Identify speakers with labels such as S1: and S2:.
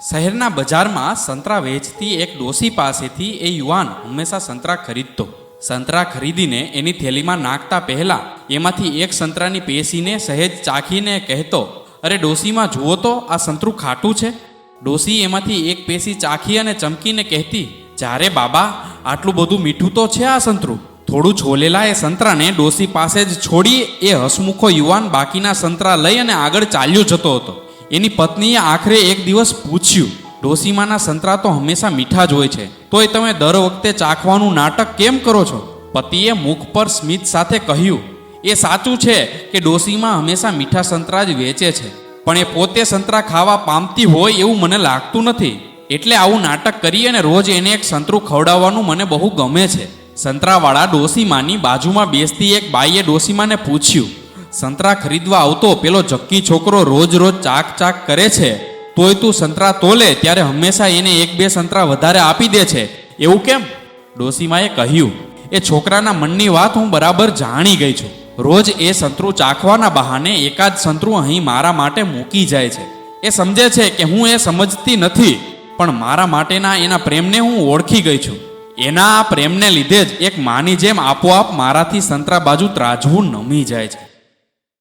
S1: શહેરના બજારમાં સંતરા વેચતી એક ડોસી પાસેથી એ યુવાન હંમેશા સંતરા ખરીદતો. સંતરા ખરીદીને એની થેલીમાં નાખતા પહેલા એમાંથી એક સંતરાની પેશીને સહેજ ચાખીને કહેતો, અરે ડોસીમાં જુઓ તો આ સંતરું ખાટું છે. ડોસી એમાંથી એક પેશી ચાખી અને ચમકીને કહેતી, જ્યારે બાબા આટલું બધું મીઠું તો છે આ સંતરું. થોડું છોલેલા એ સંતરાને ડોસી પાસે જ છોડી એ હસમુખો યુવાન બાકીના સંતરા લઈ અને આગળ ચાલ્યો જતો હતો. એની પત્નીએ આખરે એક દિવસ પૂછ્યું, ડોસીમાના સંતરા તો હંમેશા મીઠા જ હોય છે, તોય તમે દર વખતે ચાખવાનું નાટક કેમ કરો છો? પતિએ મુખ પર સ્મિત સાથે કહ્યું, એ સાચું છે કે ડોસીમાં હંમેશા મીઠા સંતરા જ વેચે છે, પણ એ પોતે સંતરા ખાવા પામતી હોય એવું મને લાગતું નથી. એટલે આવું નાટક કરી અને રોજ એને એક સંતરું ખવડાવવાનું મને બહુ ગમે છે. સંતરાવાળા ડોસીમાની બાજુમાં બેસતી એક બાઈએ ડોસીમાને પૂછ્યું, સંતરા ખરીદવા આવતો પેલો જક્કી છોકરો રોજ રોજ ચાક ચાક કરે છે, તોય તું સંતરા તોલે ત્યારે હંમેશા એને એક બે સંતરા વધારે આપી દે છે, એવું કેમ? ડોસીમાએ કહ્યું, એ છોકરાના મનની વાત હું બરાબર જાણી ગઈ છું. રોજ એ સંતરું ચાખવાના બહાને એકાદ સંતરું અહીં મારા માટે મૂકી જાય છે. એ સમજે છે કે હું એ સમજતી નથી, પણ મારા માટેના એના પ્રેમને હું ઓળખી ગઈ છું. એના આ પ્રેમને લીધે જ એક માની જેમ આપોઆપ મારાથી સંતરા બાજુ ત્રાજવું નમી જાય છે.